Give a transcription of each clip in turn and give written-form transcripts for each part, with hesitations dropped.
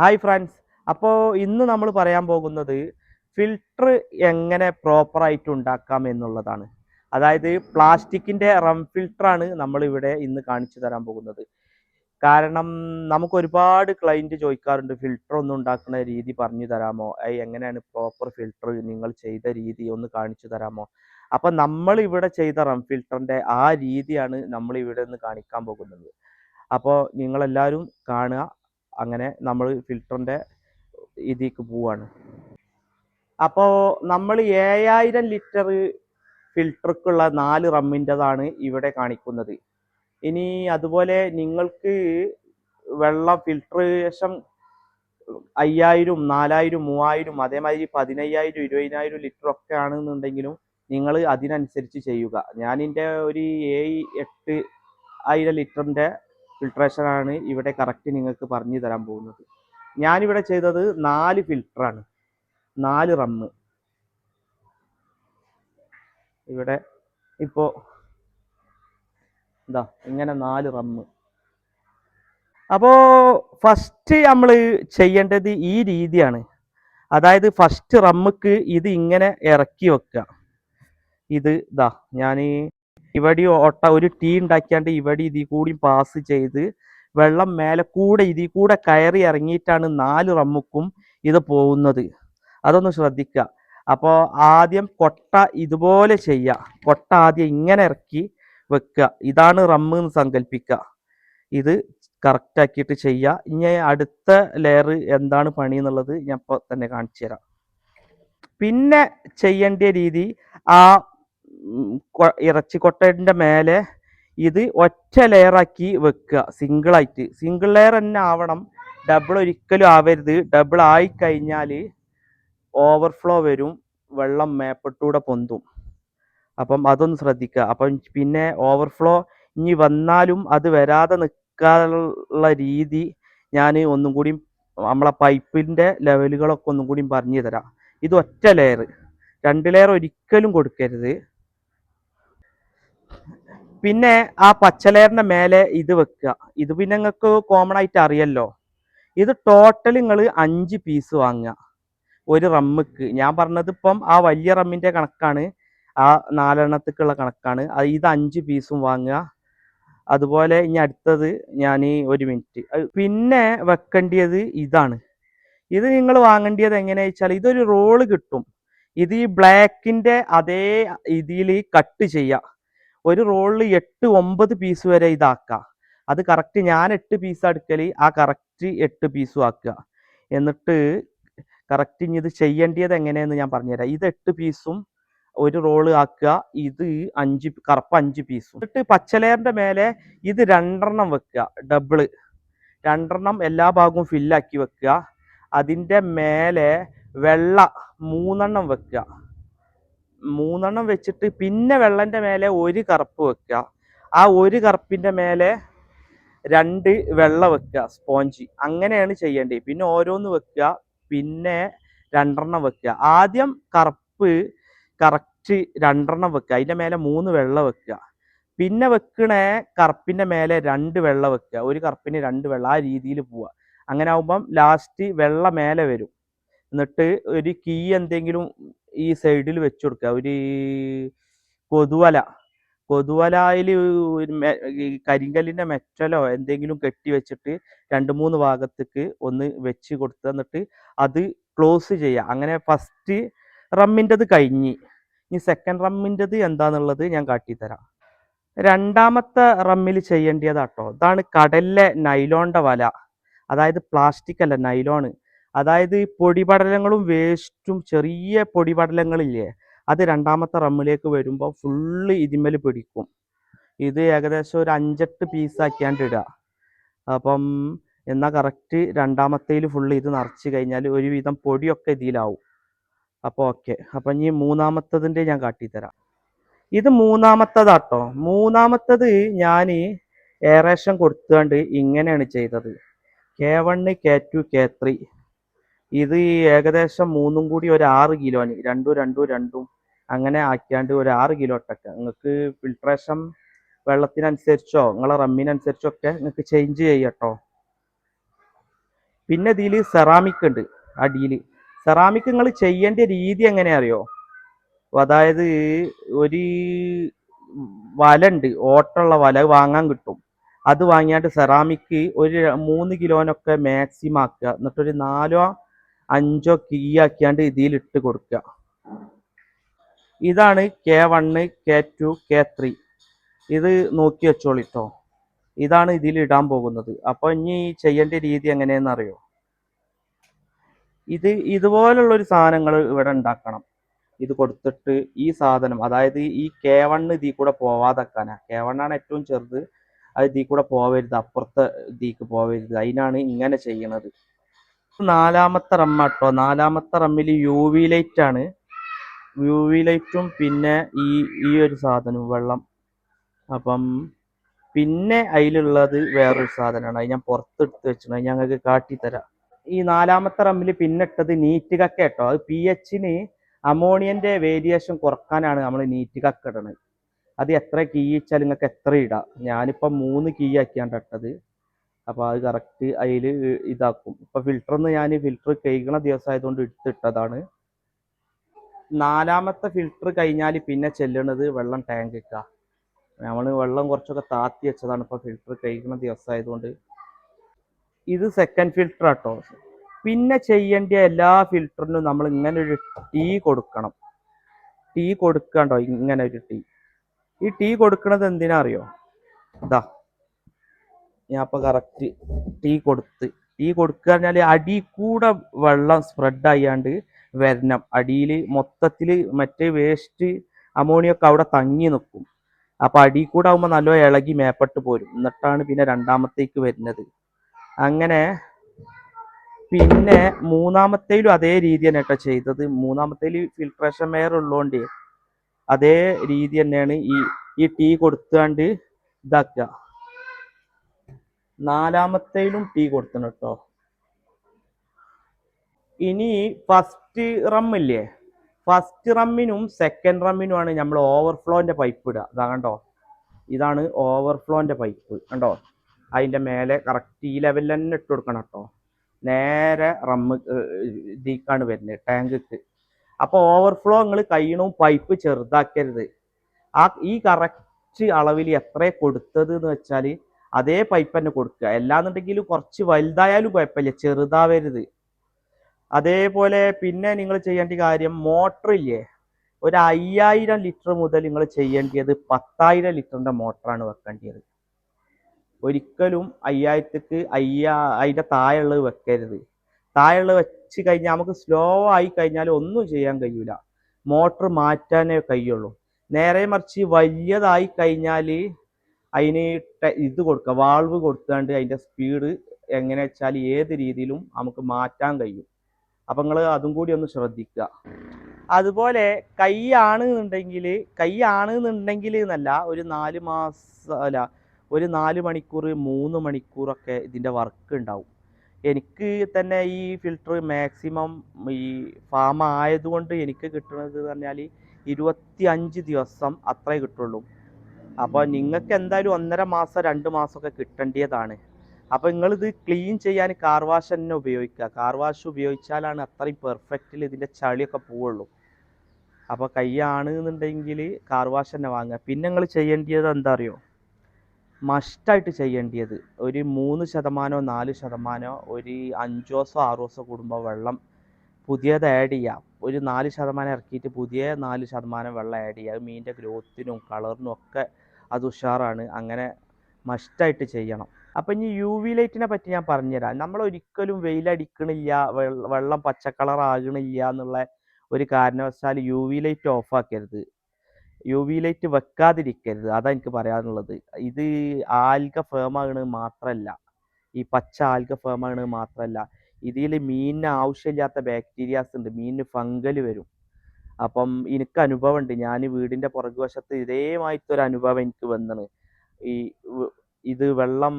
Hi friends. അപ്പോൾ ഇന്ന് നമ്മൾ പറയാൻ പോകുന്നത് ഫിൽട്ടർ എങ്ങനെ പ്രോപ്പറായിട്ട് ഉണ്ടാക്കാം എന്നുള്ളതാണ്. അതായത് പ്ലാസ്റ്റിക്കിൻ്റെ റം ഫിൽട്ടറാണ് നമ്മളിവിടെ ഇന്ന് കാണിച്ചു തരാൻ പോകുന്നത്. കാരണം നമുക്ക് ഒരുപാട് ക്ലയൻറ്റ് ചോദിക്കാറുണ്ട്, ഫിൽട്ടർ ഒന്ന് ഉണ്ടാക്കുന്ന രീതി പറഞ്ഞു തരാമോ, എങ്ങനെയാണ് പ്രോപ്പർ ഫിൽട്ടർ നിങ്ങൾ ചെയ്ത രീതി ഒന്ന് കാണിച്ചു തരാമോ. അപ്പം നമ്മൾ ഇവിടെ ചെയ്ത റം ഫിൽട്ടറിൻ്റെ ആ രീതിയാണ് നമ്മൾ ഇവിടെ നിന്ന് കാണിക്കാൻ പോകുന്നത്. അപ്പോൾ നിങ്ങളെല്ലാവരും കാണുക. അങ്ങനെ നമ്മൾ ഫിൽറ്ററിൻ്റെ ഇതിലേക്ക് പോവാണ്. അപ്പോൾ നമ്മൾ 7000 ലിറ്റർ ഫിൽറ്റർക്കുള്ള 4 റമ്മിൻ്റെതാണ് ഇവിടെ കാണിക്കുന്നത്. ഇനി അതുപോലെ നിങ്ങൾക്ക് വെള്ളം ഫിൽട്രേഷൻ 5000, 4000, 3000, അതേമാതിരി 15000, 20000 ലിറ്റർ ഒക്കെ ആണെന്നുണ്ടെങ്കിലും നിങ്ങൾ അതിനനുസരിച്ച് ചെയ്യുക. ഞാനിൻ്റെ ഒരു 7-8 ലിറ്ററിൻ്റെ ഫിൽട്രേഷനാണ് ഇവിടെ കറക്റ്റ് നിങ്ങൾക്ക് പറഞ്ഞു തരാൻ പോകുന്നത്. ഞാനിവിടെ ചെയ്തത് 4 ഫിൽറ്ററാണ്, 4 റമ്മ്. ഇവിടെ ഇപ്പോൾ എന്താ ഇങ്ങനെ 4 റമ്മ്. അപ്പോൾ ഫസ്റ്റ് നമ്മൾ ചെയ്യേണ്ടത് ഈ രീതിയാണ്. അതായത് ഫസ്റ്റ് റമ്മുക്ക് ഇത് ഇങ്ങനെ ഇറക്കി വെക്കുക. ഇത് ഇതാ ഞാൻ ഇവിടെ ഒരു ടീ ഉണ്ടാക്കിയാണ്ട് ഇവിടെ ഇതിൽ കൂടി പാസ് ചെയ്ത് വെള്ളം മേലെ കൂടെ ഇതിൽ കൂടെ കയറി ഇറങ്ങിയിട്ടാണ് 4 റമ്മുക്കും ഇത് പോകുന്നത്. അതൊന്ന് ശ്രദ്ധിക്കുക. അപ്പോൾ ആദ്യം കൊട്ട ഇതുപോലെ ചെയ്യുക. കൊട്ട ആദ്യം ഇങ്ങനെ ഇറക്കി വെക്കുക. ഇതാണ് റമ്മ് എന്ന് സങ്കല്പിക്കുക. ഇത് കറക്റ്റ് ആക്കിയിട്ട് ചെയ്യുക. ഇനി അടുത്ത ലെയർ എന്താണ് പണി എന്നുള്ളത് ഞാൻ ഇപ്പോൾ തന്നെ കാണിച്ചു തരാം. പിന്നെ ചെയ്യേണ്ട രീതി, ആ ഇറച്ചിക്കൊട്ടൻ്റെ മേലെ ഇത് ഒറ്റ ലെയറാക്കി വെക്കുക. സിംഗിളായിട്ട്, സിംഗിൾ ലെയർ തന്നെ ആവണം, ഡബിൾ ഒരിക്കലും ആവരുത്. ഡബിൾ ആയിക്കഴിഞ്ഞാൽ ഓവർഫ്ലോ വരും, വെള്ളം മേപ്പട്ടൂടെ പൊന്തും. അപ്പം അതൊന്ന് ശ്രദ്ധിക്കുക. അപ്പം പിന്നെ ഓവർഫ്ലോ ഇനി വന്നാലും അത് വരാതെ നിൽക്കാനുള്ള രീതി ഞാൻ ഒന്നും കൂടി നമ്മളെ പൈപ്പിൻ്റെ ലെവലുകളൊക്കെ ഒന്നും കൂടി പറഞ്ഞു തരാം. ഇത് ഒറ്റ ലെയർ, 2 ലെയർ ഒരിക്കലും കൊടുക്കരുത്. പിന്നെ ആ പച്ചലേറിന്റെ മേലെ ഇത് വെക്കുക. ഇത് പിന്നെ നിങ്ങൾക്ക് കോമൺ ആയിട്ട് അറിയല്ലോ. ഇത് ടോട്ടൽ നിങ്ങൾ 5 പീസ് വാങ്ങുക ഒരു റമ്മിക്ക്. ഞാൻ പറഞ്ഞത് ഇപ്പം ആ വലിയ റമ്മിന്റെ കണക്കാണ്, ആ 4 എണ്ണത്തിക്കുള്ള കണക്കാണ്. ഇത് 5 പീസും വാങ്ങുക. അതുപോലെ ഇനി അടുത്തത് ഞാൻ ഒരു മിനിറ്റ്. പിന്നെ വെക്കേണ്ടത് ഇതാണ്. ഇത് നിങ്ങൾ വാങ്ങേണ്ടത് എങ്ങനെയാ വെച്ചാൽ, ഇതൊരു റോള് കിട്ടും. ഇത് ഈ ബ്ലാക്കിന്റെ അതേ ഇതിൽ കട്ട് ചെയ്യാം. ഒരു റോളിൽ 8-9 പീസ് വരെ ഇതാക്കാം. അത് കറക്റ്റ് ഞാൻ 8 പീസ് എടുക്കൽ, ആ കറക്റ്റ് 8 പീസും ആക്കുക. എന്നിട്ട് കറക്റ്റ് ഇനി ഇത് ചെയ്യേണ്ടത് എങ്ങനെയെന്ന് ഞാൻ പറഞ്ഞുതരാം. ഇത് 8 പീസും ഒരു റോള് ആക്കുക. ഇത് 5 പീസും. എന്നിട്ട് പച്ചലേറിന്റെ മേലെ ഇത് 2 വെക്കുക, ഡബിള് 2 എല്ലാ ഭാഗവും ഫില്ലാക്കി വെക്കുക. അതിൻ്റെ മേലെ വെള്ള 3 വെക്കുക. 3 വെച്ചിട്ട് പിന്നെ വെള്ളൻ്റെ മേലെ ഒരു കറുപ്പ് വെക്കുക. ആ ഒരു കറുപ്പിൻ്റെ മേലെ 2 വെള്ള വെക്കുക, സ്പോഞ്ച്. അങ്ങനെയാണ് ചെയ്യേണ്ടത്. പിന്നെ ഓരോന്ന് വെക്കുക, പിന്നെ 2 വെക്കുക. ആദ്യം കറുപ്പ് കറക്റ്റ് 2 വെക്കുക, അതിൻ്റെ മേലെ 3 വെള്ള വെക്കുക. പിന്നെ വെക്കണ കറുപ്പിൻ്റെ മേലെ 2 വെള്ള വെക്കുക, ഒരു കറുപ്പിന് 2 വെള്ള, ആ രീതിയിൽ പോവുക. അങ്ങനെ ആകുമ്പം ലാസ്റ്റ് വെള്ള മേലെ വരും. എന്നിട്ട് ഒരു കീ എന്തെങ്കിലും ഈ സൈഡിൽ വെച്ചു കൊടുക്കുക. ഒരു കൊതുവല, കൊതുവലയിൽ ഈ കരിങ്കല്ലിൻ്റെ മെറ്റലോ എന്തെങ്കിലും കെട്ടി വെച്ചിട്ട് 2-3 ഭാഗത്തേക്ക് ഒന്ന് വെച്ച് കൊടുത്ത് എന്നിട്ട് അത് ക്ലോസ് ചെയ്യുക. അങ്ങനെ ഫസ്റ്റ് റമ്മിൻ്റെത് കഴിഞ്ഞ്. ഇനി സെക്കൻഡ് റമ്മിൻ്റെത് എന്താണെന്നുള്ളത് ഞാൻ കാട്ടിത്തരാം. രണ്ടാമത്തെ റമ്മിൽ ചെയ്യേണ്ടതാട്ടോ, ഇതാണ് കടലിലെ നൈലോണിൻ്റെ വല. അതായത് പ്ലാസ്റ്റിക് അല്ല, നൈലോണ്. അതായത് പൊടിപടലങ്ങളും വേസ്റ്റും ചെറിയ പൊടിപടലങ്ങളില്ലേ, അത് രണ്ടാമത്തെ റമ്മിലേക്ക് വരുമ്പോൾ ഫുള്ള് ഇതിന്മേൽ പിടിക്കും. ഇത് ഏകദേശം ഒരു 5-8 പീസാക്കിയാണ്ട് ഇടുക. അപ്പം എന്നാൽ കറക്റ്റ് രണ്ടാമത്തേൽ ഫുള്ള് ഇത് നിറച്ച് കഴിഞ്ഞാൽ ഒരുവിധം പൊടിയൊക്കെ ഇതിലാവും. അപ്പോൾ ഓക്കെ. അപ്പം ഇനി മൂന്നാമത്തതിൻ്റെ ഞാൻ കാട്ടിത്തരാം. ഇത് മൂന്നാമത്തതാട്ടോ. മൂന്നാമത്തത് ഞാൻ എയറേഷൻ കൊടുത്തുകൊണ്ട് ഇങ്ങനെയാണ് ചെയ്തത്. K1, K2, K3. ഇത് ഏകദേശം മൂന്നും കൂടി ഒരു 6 കിലോന്, രണ്ടും അങ്ങനെ ആക്കിയാണ്ട് ഒരു 6 കിലോ ഇട്ടൊക്കെ നിങ്ങൾക്ക് ഫിൽട്രേഷൻ വെള്ളത്തിനനുസരിച്ചോ നിങ്ങളെ റമ്മിനനുസരിച്ചൊക്കെ നിങ്ങൾക്ക് ചേഞ്ച് ചെയ്യട്ടോ. പിന്നെ ഇതിൽ സെറാമിക് ഉണ്ട് അടിയിൽ. സെറാമിക് നിങ്ങൾ ചെയ്യേണ്ട രീതി എങ്ങനെ അറിയോ? അതായത് ഒരു വല ഉണ്ട്, ഓട്ടമുള്ള വല വാങ്ങാൻ കിട്ടും. അത് വാങ്ങിയാണ്ട് സെറാമിക് ഒരു 3 കിലോനൊക്കെ മാക്സിമം ആക്കുക. എന്നിട്ടൊരു 4-5 കീ ആക്കിയാണ്ട് ഇതിൽ ഇട്ട് കൊടുക്കുക. ഇതാണ് K1, K2, K3. ഇത് നോക്കി വെച്ചോളിട്ടോ. ഇതാണ് ഇതിൽ ഇടാൻ പോകുന്നത്. അപ്പൊ ഇനി ചെയ്യേണ്ട രീതി എങ്ങനെയെന്ന് അറിയോ? ഇതുപോലുള്ള ഒരു സാധനങ്ങൾ ഇവിടെ ഉണ്ടാക്കണം. ഇത് കൊടുത്തിട്ട് ഈ സാധനം, അതായത് ഈ K1 ഇതിൽ കൂടെ പോവാതെക്കാനാ. K1 ആണ് ഏറ്റവും ചെറുത്, അത് ഇതിൽ കൂടെ പോവരുത്, അപ്പുറത്തെ ഇതിക്ക് പോവരുത്. അതിനാണ് ഇങ്ങനെ ചെയ്യണത്. 4-മത്തെ റമ്മാട്ടോ. 4-മത്തെ റമ്മിൽ UV ലൈറ്റ് ആണ്. UV ലൈറ്റും പിന്നെ ഈ ഒരു സാധനവും വെള്ളം. അപ്പം പിന്നെ അതിലുള്ളത് വേറൊരു സാധനമാണ്. അത് ഞാൻ പുറത്തെടുത്ത് വെച്ചിട്ടുണ്ട്. അത് ഞങ്ങൾക്ക് കാട്ടിത്തരാം. ഈ 4-മത്തെ റമ്മിൽ പിന്നെ ഇട്ടത് നീറ്റ് കക്ക കേട്ടോ. അത് pH-ന് അമോണിയന്റെ വേരിയേഷൻ കുറക്കാനാണ് നമ്മൾ നീറ്റ് കക്ക ഇടണത്. അത് എത്ര കീ വെച്ചാൽ നിങ്ങൾക്ക് എത്ര ഇടാം. ഞാനിപ്പം 3 കീ ആക്കിയാണ് ഇട്ടത്. അപ്പോൾ അത് കറക്റ്റ് അതിൽ ഇതാക്കും. ഇപ്പം ഫിൽറ്ററിന്ന് ഞാൻ ഫിൽറ്റർ കഴുകണ ദിവസമായതുകൊണ്ട് എടുത്തിട്ടതാണ്. 4-മത്തെ ഫിൽറ്റർ കഴിഞ്ഞാൽ പിന്നെ ചെല്ലണത് വെള്ളം ടാങ്കിക്ക. നമ്മൾ വെള്ളം കുറച്ചൊക്കെ താത്തി വെച്ചതാണ്. ഇപ്പോൾ ഫിൽറ്റർ കഴുകണ ദിവസമായതുകൊണ്ട്. ഇത് സെക്കൻഡ് ഫിൽറ്റർ ആട്ടോ. പിന്നെ ചെയ്യേണ്ട എല്ലാ ഫിൽറ്ററിനും നമ്മൾ ഇങ്ങനെ ഒരു ടീ കൊടുക്കണം. ടീ കൊടുക്കണ്ടോ, ഇങ്ങനെ ഒരു ടീ. ഈ ടീ കൊടുക്കണത് എന്തിനാ അറിയോ? ഇതാ ഞാൻ ഇപ്പൊ കറക്റ്റ് ടീ കൊടുക്കുക പറഞ്ഞാൽ അടി കൂടെ വെള്ളം സ്പ്രെഡ് ആയാണ്ട് വരണം. അടിയിൽ മൊത്തത്തിൽ മറ്റേ വേസ്റ്റ് അമോണിയൊക്കെ അവിടെ തങ്ങി നിൽക്കും. അപ്പൊ അടി കൂടെ ആകുമ്പോൾ നല്ല ഇളകി മേപ്പെട്ട് പോരും. എന്നിട്ടാണ് പിന്നെ 2-മത്തേക്ക് വരുന്നത്. അങ്ങനെ പിന്നെ 3-മത്തേലും അതേ രീതി തന്നെ കേട്ടോ ചെയ്തത്. 3-മത്തേല് ഫിൽട്രേഷൻ വെയർ ഉള്ളതുകൊണ്ട് അതേ രീതി തന്നെയാണ് ഈ ടീ കൊടുത്താണ്ട് ഇതാക്കുക. 4-മത്തേലും ടീ കൊടുക്കണം കേട്ടോ. ഇനി ഫസ്റ്റ് റമ്മില്ലേ, ഫസ്റ്റ് റമ്മിനും സെക്കൻഡ് റമ്മിനുമാണ് നമ്മൾ ഓവർഫ്ലോന്റെ പൈപ്പ് ഇടുക. അതാ കണ്ടോ, ഇതാണ് ഓവർഫ്ലോന്റെ പൈപ്പ് കണ്ടോ. അതിന്റെ മേലെ കറക്റ്റ് ഈ ലെവലിൽ തന്നെ ഇട്ട് കൊടുക്കണം കേട്ടോ. നേരെ റമ്മ് ഇതിക്കാണ് വരുന്നത്, ടാങ്കിക്ക്. അപ്പൊ ഓവർഫ്ലോ നിങ്ങൾ കഴിയണവും പൈപ്പ് ചെറുതാക്കരുത്. ഈ കറക്റ്റ് അളവിൽ എത്ര കൊടുത്തത് എന്ന് വെച്ചാൽ അതേ പൈപ്പ് തന്നെ കൊടുക്കുക. അല്ലാന്നുണ്ടെങ്കിൽ കുറച്ച് വലുതായാലും കുഴപ്പമില്ല, ചെറുതാവരുത്. അതേപോലെ പിന്നെ നിങ്ങൾ ചെയ്യേണ്ട കാര്യം, മോട്ടർ ഇല്ലേ, ഒരു 5000 ലിറ്റർ മുതൽ നിങ്ങൾ ചെയ്യേണ്ടത് 10,000 ലിറ്ററിന്റെ മോട്ടറാണ് വെക്കേണ്ടത്. ഒരിക്കലും 5000ക്ക് അതിന്റെ താഴെയുള്ളത് വെക്കരുത്. താഴെയുള്ളത് വെച്ച് കഴിഞ്ഞാൽ നമുക്ക് സ്ലോ ആയി കഴിഞ്ഞാൽ ഒന്നും ചെയ്യാൻ കഴിയൂല, മോട്ടർ മാറ്റാനേ കഴിയുള്ളൂ. നേരെ മറിച്ച് വലിയതായി കഴിഞ്ഞാൽ അതിന് ഇത് കൊടുക്കുക, വാൾവ് കൊടുക്കാണ്ട് അതിന്റെ സ്പീഡ് എങ്ങനെ വെച്ചാൽ ഏത് രീതിയിലും നമുക്ക് മാറ്റാൻ കഴിയും. അപ്പൊ നിങ്ങൾ അതും കൂടി ഒന്ന് ശ്രദ്ധിക്കുക. അതുപോലെ കൈയാണെന്നുണ്ടെങ്കിൽ എന്നല്ല, ഒരു 4 മാസം അല്ല, ഒരു 4 മണിക്കൂർ 3 മണിക്കൂറൊക്കെ ഇതിന്റെ വർക്ക് ഉണ്ടാവും. എനിക്ക് തന്നെ ഈ ഫിൽറ്റർ മാക്സിമം ഈ ഫാം ആയതുകൊണ്ട് എനിക്ക് കിട്ടുന്നത് എന്ന് പറഞ്ഞാൽ 25 ദിവസം അത്രേ കിട്ടുള്ളൂ. അപ്പോൾ നിങ്ങൾക്ക് എന്തായാലും 1.5 മാസം 2 മാസമൊക്കെ കിട്ടേണ്ടതാണ്. അപ്പോൾ നിങ്ങളിത് ക്ലീൻ ചെയ്യാൻ കാർ വാഷ് തന്നെ ഉപയോഗിക്കുക. കാർ വാഷ് ഉപയോഗിച്ചാലാണ് അത്രയും പെർഫെക്റ്റിൽ ഇതിൻ്റെ ചളിയൊക്കെ പോവുള്ളൂ. അപ്പോൾ കൈയാണ് എന്നുണ്ടെങ്കിൽ കാർ വാഷ് തന്നെ വാങ്ങുക. പിന്നെ നിങ്ങൾ ചെയ്യേണ്ടത് എന്താ അറിയോ? മസ്റ്റായിട്ട് ചെയ്യേണ്ടത് ഒരു 3% 4%, ഒരു 5 ദിവസം 6 ദിവസം കൂടുമ്പോൾ വെള്ളം പുതിയത് ആഡ് ചെയ്യാം. ഒരു 4% ഇറക്കിയിട്ട് പുതിയ 4% വെള്ളം ആഡ് ചെയ്യുക. അത് മീനിൻ്റെ ഗ്രോത്തിനും കളറിനും ഒക്കെ അത് ഉഷാറാണ്. അങ്ങനെ മസ്റ്റായിട്ട് ചെയ്യണം. അപ്പം ഇനി UV ലൈറ്റിനെ പറ്റി ഞാൻ പറഞ്ഞുതരാം. നമ്മൾ ഒരിക്കലും വെയിലടിക്കണില്ല, വെള്ളം പച്ച കളർ ആകണില്ല എന്നുള്ള ഒരു കാരണവശാൽ UV ലൈറ്റ് ഓഫ് ആക്കരുത്, UV ലൈറ്റ് വെക്കാതിരിക്കരുത്. അതാ എനിക്ക് പറയാനുള്ളത്. ഇത് ആൽഗ ഫേം ആകണത് മാത്രമല്ല, ഈ പച്ച ആൽഗ ഫേം ആകണത് മാത്രമല്ല, ഇതിൽ മീനിന് ആവശ്യമില്ലാത്ത ബാക്ടീരിയാസ് ഉണ്ട്, മീനിന് ഫംഗൽ വരും. അപ്പം എനിക്ക് അനുഭവമുണ്ട്. ഞാൻ വീടിൻ്റെ പുറകുവശത്ത് ഇതേമാതിരത്തെ ഒരു അനുഭവം എനിക്ക് വന്നത്. ഈ ഇത് വെള്ളം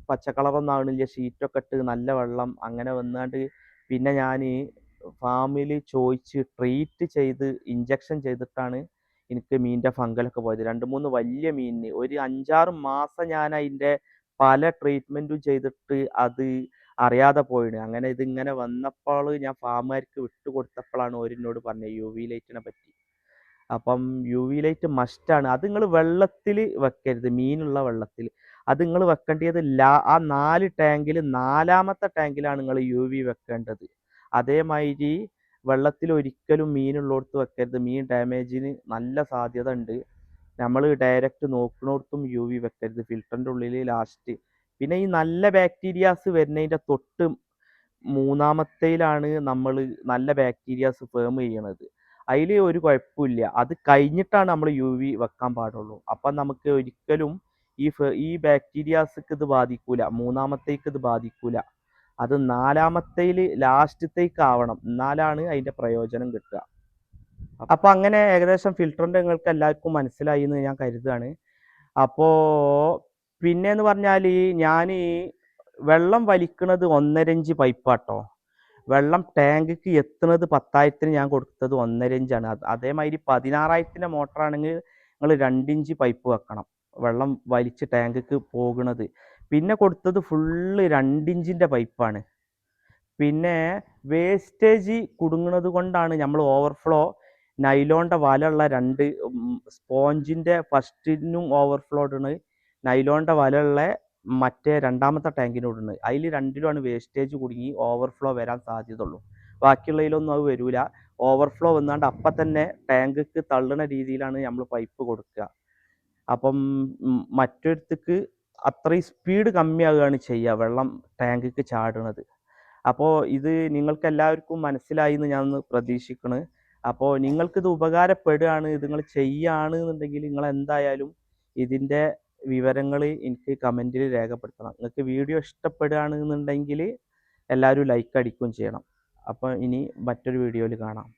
പച്ച കളറൊന്നും ആവണില്ല, ഷീറ്റൊക്കെ ഇട്ട് നല്ല വെള്ളം അങ്ങനെ വന്നാണ്ട് പിന്നെ ഞാൻ ഫാമിൽ ചോദിച്ച് ട്രീറ്റ് ചെയ്ത് ഇഞ്ചക്ഷൻ ചെയ്തിട്ടാണ് എനിക്ക് മീനിൻ്റെ ഫംഗലൊക്കെ പോയത്. 2-3 വലിയ മീനിന് ഒരു 5-6 മാസം ഞാൻ അതിൻ്റെ പല ട്രീറ്റ്മെൻറ്റും ചെയ്തിട്ട് അത് അറിയാതെ പോയിന്. അങ്ങനെ ഇതിങ്ങനെ വന്നപ്പോൾ ഞാൻ ഫാമുകാർക്ക് വിട്ടു കൊടുത്തപ്പോഴാണ് ഓരെന്നോട് പറഞ്ഞത് യു വി ലൈറ്റിനെ പറ്റി. അപ്പം യു വി ലൈറ്റ് മസ്റ്റാണ്. അത് നിങ്ങൾ വെള്ളത്തിൽ വെക്കരുത്, മീനുള്ള വെള്ളത്തിൽ. അത് നിങ്ങൾ വെക്കേണ്ടത് ആ 4 ടാങ്കിൽ 4ാമത്തെ ടാങ്കിലാണ് നിങ്ങൾ യു വി വെക്കേണ്ടത്. അതേമാതിരി വെള്ളത്തിൽ ഒരിക്കലും മീനുള്ളിടത്ത് വെക്കരുത്. മീൻ ഡാമേജിന് നല്ല സാധ്യത ഉണ്ട്. നമ്മൾ ഡയറക്റ്റ് നോക്കുന്നിടത്തും യു വി വെക്കരുത്, ഫിൽറ്ററിൻ്റെ ഉള്ളിൽ ലാസ്റ്റ്. പിന്നെ ഈ നല്ല ബാക്ടീരിയാസ് വരുന്നതിൻ്റെ തൊട്ട് 3ാമത്തേലാണ് നമ്മൾ നല്ല ബാക്ടീരിയാസ് ഫേം ചെയ്യണത്. അതിൽ ഒരു കുഴപ്പമില്ല. അത് കഴിഞ്ഞിട്ടാണ് നമ്മൾ യു വി വെക്കാൻ പാടുള്ളൂ. അപ്പം നമുക്ക് ഒരിക്കലും ഈ ബാക്ടീരിയാസ്ക്ക് ഇത് ബാധിക്കൂല, 3ാമത്തേക്ക് ഇത് ബാധിക്കൂല. അത് 4ാമത്തേൽ ലാസ്റ്റത്തേക്ക് ആവണം, എന്നാലാണ് അതിൻ്റെ പ്രയോജനം കിട്ടുക. അപ്പം അങ്ങനെ ഏകദേശം ഫിൽറ്ററിൻ്റെ നിങ്ങൾക്ക് എല്ലാവർക്കും മനസ്സിലായി എന്ന് ഞാൻ കരുതുകയാണ്. അപ്പോൾ പിന്നെന്ന് പറഞ്ഞാൽ ഞാൻ വെള്ളം വലിക്കുന്നത് 1.5 ഇഞ്ച് പൈപ്പാട്ടോ. വെള്ളം ടാങ്കിക്ക് എത്തുന്നത് 10,000-ന് ഞാൻ കൊടുത്തത് 1.5 ഇഞ്ചാണ്. അതേമാതിരി 16,000-ൻ്റെ മോട്ടറാണെങ്കിൽ നിങ്ങൾ 2 ഇഞ്ച് പൈപ്പ് വെക്കണം, വെള്ളം വലിച്ച് ടാങ്കിക്ക് പോകുന്നത്. പിന്നെ കൊടുത്തത് ഫുള്ള് 2 ഇഞ്ചിൻ്റെ പൈപ്പാണ്. പിന്നെ വേസ്റ്റേജ് കുടുങ്ങുന്നത് കൊണ്ടാണ് നമ്മൾ ഓവർഫ്ലോ നൈലോണിൻ്റെ വലയുള്ള 2 സ്പോഞ്ചിൻ്റെ ഫസ്റ്റിനും ഓവർഫ്ലോ ഇടുന്നത്, നൈലോണിൻ്റെ വലയുള്ള മറ്റേ 2ാമത്തെ ടാങ്കിനും ഇടുന്നത്. അതിൽ രണ്ടിലുമാണ് വേസ്റ്റേജ് കുടുങ്ങി ഓവർഫ്ലോ വരാൻ സാധ്യതയുള്ളൂ. ബാക്കിയുള്ളതിലൊന്നും അത് വരില്ല. ഓവർഫ്ലോ വന്നാണ്ട് അപ്പം തന്നെ ടാങ്കിക്ക് തള്ളുന്ന രീതിയിലാണ് നമ്മൾ പൈപ്പ് കൊടുക്കുക. അപ്പം മറ്റൊരുത്തേക്ക് അത്രയും സ്പീഡ് കമ്മിയാവുകയാണ് ചെയ്യുക വെള്ളം ടാങ്കിക്ക് ചാടുന്നത്. അപ്പോൾ ഇത് നിങ്ങൾക്ക് എല്ലാവർക്കും മനസ്സിലായി എന്ന് ഞാൻ പ്രതീക്ഷിക്കുന്നു. അപ്പോൾ നിങ്ങൾക്കിത് ഉപകാരപ്പെടുകയാണ്, ഇത് നിങ്ങൾ ചെയ്യുകയാണ് എന്നുണ്ടെങ്കിൽ നിങ്ങൾ എന്തായാലും ഇതിൻ്റെ വിവരങ്ങൾ എനിക്ക് കമൻറ്റിൽ രേഖപ്പെടുത്തണം. നിങ്ങൾക്ക് വീഡിയോ ഇഷ്ടപ്പെടുകയാണ് എന്നുണ്ടെങ്കിൽ എല്ലാവരും ലൈക്ക് അടിക്കുകയും ചെയ്യണം. അപ്പോൾ ഇനി മറ്റൊരു വീഡിയോയിൽ കാണാം.